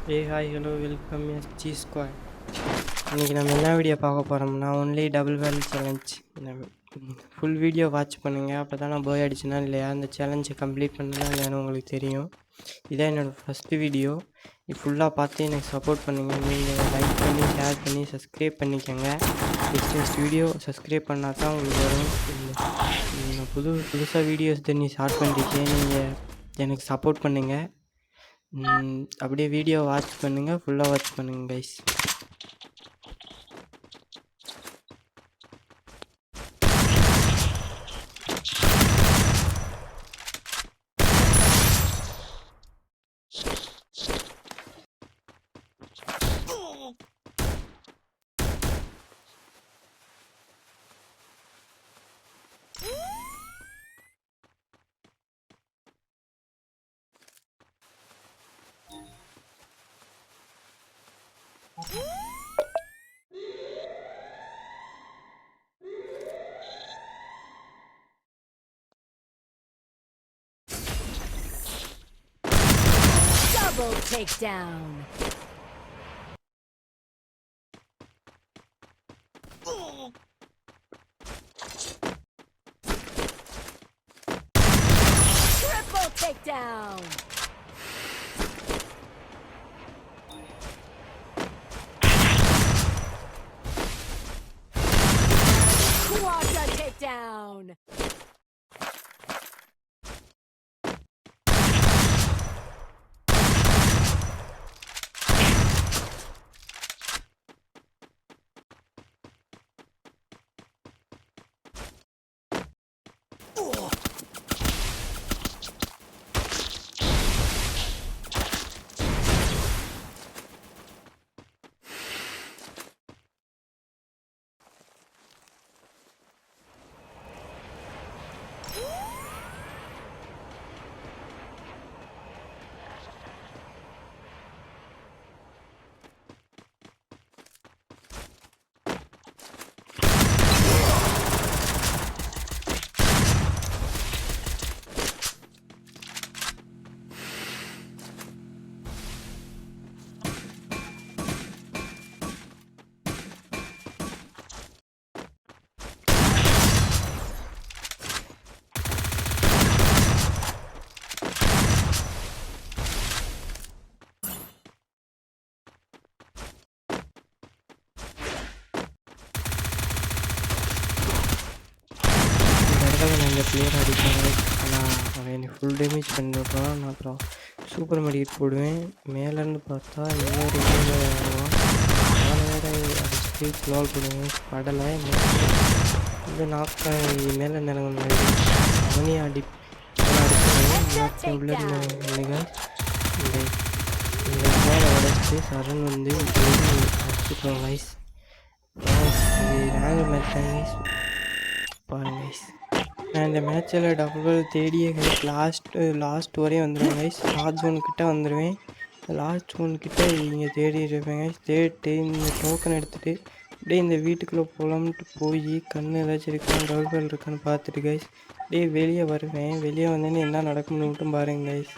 Hi hello welcome G squad. இன்றைக்கி நம்ம என்ன வீடியோ பார்க்க போகிறோம்னா ஒன்லி டபுள் வேல் சேலஞ்ச். ஃபுல் வீடியோ வாட்ச் பண்ணுங்கள், அப்போ தான் நான் போய் அடிச்சுனா இல்லையா அந்த சேலஞ்சை கம்ப்ளீட் பண்ணலாம் இல்லையான்னு உங்களுக்கு தெரியும். இதான் என்னோடய ஃபஸ்ட்டு வீடியோ. இது ஃபுல்லாக பார்த்து எனக்கு சப்போர்ட் பண்ணுங்கள். நீங்கள் லைக் பண்ணி ஷேர் பண்ணி சப்ஸ்கிரைப் பண்ணிக்கோங்க. நெக்ஸ்ட் வீடியோ சப்ஸ்கிரைப் பண்ணால் தான் உங்களுக்கு வரும். நான் புதுசாக வீடியோஸ் தண்ணி ஸ்டார்ட் பண்ணிருக்கேன். நீங்கள் எனக்கு சப்போர்ட் பண்ணுங்கள். அப்படியே வீடியோ வாட்ச் பண்ணுங்கள், ஃபுல்லாக வாட்ச் பண்ணுங்கள் guys. Double takedown. Triple takedown. Quadra takedown. இந்த பிளேயர் அடிப்பாங்க, ஆனால் அவன் எனக்கு ஃபுல் டேமேஜ் பண்ணிவிட்றான். நான் அப்புறம் சூப்பர் மெடிக்கெட் போடுவேன். மேலேருந்து பார்த்தா இன்னொரு வருவான். அவனை வேறு அடிச்சுட்டு க்ளோல் போடுவேன். படலை இந்த நாக்காய் மேலே நிலங்க அவனையும் அடிச்சுடுவேன். உள்ள நிலைகள் இந்த மேலே உடச்சிட்டு சரண் வந்து அடிச்சுட்டோம் கைஸ். இது நாங்கள் மேட்ச் கைஸ் பாருங்க கைஸ். நான் இந்த மேட்சில் டபுள் தேடியே கைஸ் லாஸ்ட் வரையும் வந்துடுவேன் கைஸ். லாஸ்ட் ஒன்கிட்ட வந்துடுவேன். லாஸ்ட் ஒன்கிட்ட இங்கே தேடிட்டு இருப்பேன் கைஸ். தேடிட்டு இந்த டோக்கன் எடுத்துகிட்டு அப்படியே இந்த வீட்டுக்குள்ளே போகலாம்ட்டு போய் கண் ஏதாச்சும் இருக்கான்னு டபுள் இருக்கான்னு பார்த்துட்டு கைஸ் அப்படியே வெளியே வருவேன். வெளியே வந்தேன்னு என்ன நடக்கும்னு மட்டும் பாருங்கள் கைஸ்.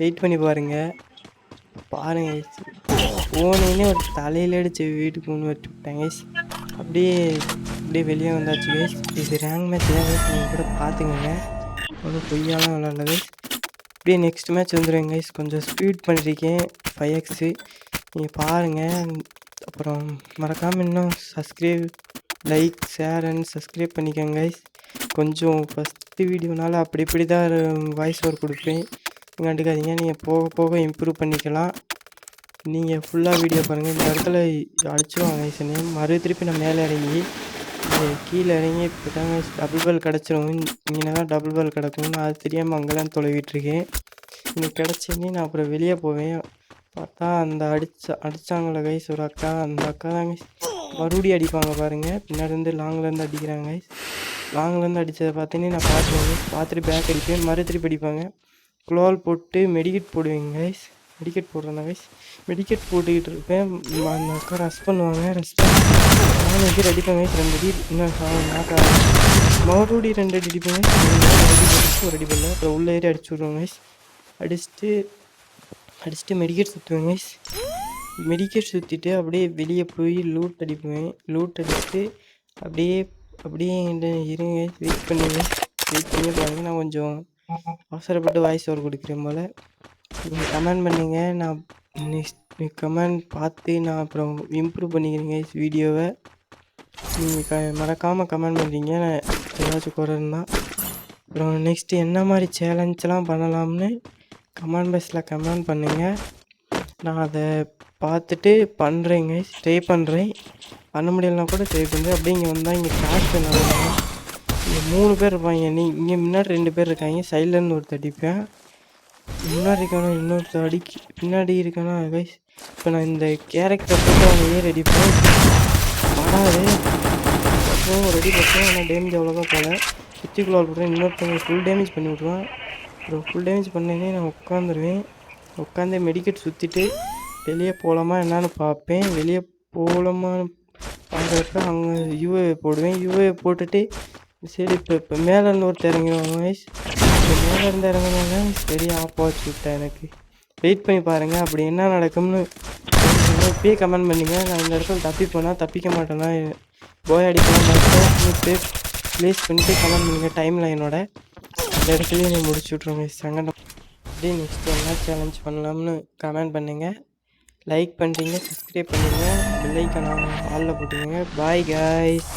வெயிட் பண்ணி பாருங்கள் கைஸ். போனேன்னே ஒரு தலையில் அடித்து வீட்டுக்கு ஒன்று வச்சு விட்டேன் கைஸ். அப்படியே வெளியே வந்தாச்சு கைஸ். இது ரேங்க் மேட்ச் தான் கைஸ், நீங்கள் கூட பார்த்துக்கங்க. ஒன்றும் பொய்யாலாம் விளாட்ல கைஸ். அப்படியே நெக்ஸ்ட் மேட்ச் வந்துடுவேன் கைஸ். கொஞ்சம் ஸ்பீட் பண்ணியிருக்கேன் 5x, நீங்கள் பாருங்கள். அப்புறம் மறக்காமல் இன்னும் லைக் ஷேர் அண்ட் சப்ஸ்கிரைப் பண்ணிக்கோங்க கைஸ். கொஞ்சம் ஃபஸ்ட்டு வீடியோனால இப்படி தான் வாய்ஸ் ஓவர் கொடுப்பேன், கண்டுக்காதீங்க. நீங்கள் போக போக இம்ப்ரூவ் பண்ணிக்கலாம். நீங்கள் ஃபுல்லாக வீடியோ பாருங்கள். இந்த இடத்துல அடிச்சிடுவாங்க கைஸ். திருப்பி நான் மேலே இறங்கி கீழே இறங்கி இப்போ தாங்க டபுள் பால் கிடச்சிரும். இங்கே தான் டபுள் பால் கிடக்கும். நான் அது தெரியாமல் அங்கே தான் தொலைவிட்டுருக்கேன். எனக்கு கிடச்சின்னே நான் அப்புறம் வெளியே போவேன். பார்த்தா அந்த அடித்தாங்கள கைஸ் ஒரு அக்கா. அந்த அக்கா தான் கைஸ் மறுபடியும் அடிப்பாங்க பாருங்கள். பின்னாடிருந்து லாங்லேருந்து அடிக்கிறாங்க கைஸ். லாங்லேருந்து அடித்ததை பார்த்தீங்கன்னா நான் பார்த்துட்டு பேக் அடிப்பேன். திருப்பி அடிப்பாங்க. குளோல் போட்டு மெடிக்கெட் போடுவேங்க கைஸ். மெடிக்கெட் போடுறேன் கைஸ். மெடிக்கெட் போட்டுக்கிட்டு இருப்பேன். அந்த அக்கா ரஷ் பண்ணுவாங்க. நானும் வந்து அடிப்பேன் கைஸ். 2 அடி இன்னும் மறுபடியும் 2 அடி அடிப்பேன் கைஸ். ஒரு அடி பண்ணல. அப்புறம் உள்ள ஏறி அடிச்சு விடுவோம் கைஸ். அடிச்சுட்டு அடிச்சுட்டு மெடிக்கெட் சுற்றுவேன் கைஸ். மெடிக்கெட் சுற்றிட்டு அப்படியே வெளியே போய் லூட் அடிப்பேன். லூட் அடிச்சுட்டு அப்படியே அப்படியே இருங்க, வெயிட் பண்ணுங்க. வெயிட் பண்ணி பாருங்க. நான் கொஞ்சம் அவசரப்பட்டு வாய்ஸ் ஓவர் கொடுக்குறேன் போல். நீங்கள் கமெண்ட் பண்ணுங்க. நான் நெக்ஸ்ட் கமெண்ட் பார்த்து நான் அப்புறம் இம்ப்ரூவ் பண்ணிக்கிறேங்க வீடியோவை. நீங்கள் மறக்காமல் கமெண்ட் பண்ணுறீங்க. நான் ஏதாச்சும் குறைன்னா அப்புறம் நெக்ஸ்ட்டு என்ன மாதிரி சேலஞ்செலாம் பண்ணலாம்னு கமெண்ட் பாக்ஸில் கமெண்ட் பண்ணுங்கள். நான் அதை பார்த்துட்டு பண்ணுறேங்க, ட்ரை பண்ணுறேன். பண்ண முடியலனா கூட ட்ரை பண்ணுறேன். அப்படியே இங்கே வந்தால் இங்கே கிராஷ் பண்ணாங்க. இங்கே 3 பேர் இருப்பாங்க. இங்கே முன்னாடி 2 பேர் இருக்காங்க. சைட்லேருந்து ஒருத்தர் அடிப்பேன். முன்னாடி இருக்கணும் இன்னொருத்தர் பின்னாடி இருக்கனா கைஸ். இப்போ நான் இந்த கேரக்டரை போட்டு அவங்க ஏர் அடிப்பேன். வராது அப்புறம் ரெடி பண்ணுறேன். ஆனால் டேமேஜ் அவ்வளோவா போகல. சுற்றிக்குள்ள போடுறேன். இன்னொருத்தவங்க ஃபுல் டேமேஜ் பண்ணி விட்ருவேன். அப்புறம் ஃபுல் டேமேஜ் பண்ணேனே நான் உட்காந்துருவேன். உட்காந்து மெடிக்கெட் சுற்றிட்டு வெளியே போகலாமா என்னான்னு பார்ப்பேன். வெளியே போகலாமான்னு பார்க்குறப்ப அவங்க யூஏ போடுவேன். யூஏ போட்டுட்டு சரி இப்போ மேலே இருந்து ஒருத்தர் இறங்கிடுவாங்க கைஸ். இப்போ மேலே இருந்து இறங்கினாங்க சரி ஆப்பா வச்சு விட்டேன். எனக்கு வெயிட் பண்ணி பாருங்கள் அப்படி என்ன நடக்கும்னு இப்பயே கமெண்ட் பண்ணிங்க. நான் இந்த இடத்துல தப்பிப்பேனா தப்பிக்க மாட்டேன்னா போய் அடிக்கலாம் ப்ளேஸ் பண்ணிவிட்டு கமெண்ட் பண்ணுங்கள். டைம் லைனோட இந்த இடத்துலையே நீ முடிச்சு விட்ருங்க சங்கடம். அப்படியே நெக்ஸ்ட் என்ன சேலஞ்ச் பண்ணலாம்னு கமெண்ட் பண்ணுங்கள். லைக் பண்ணுறீங்க, சப்ஸ்கிரைப் பண்ணுங்கள், பெல் ஐக்கான ஆலில் போட்டுக்கோங்க. Bye guys.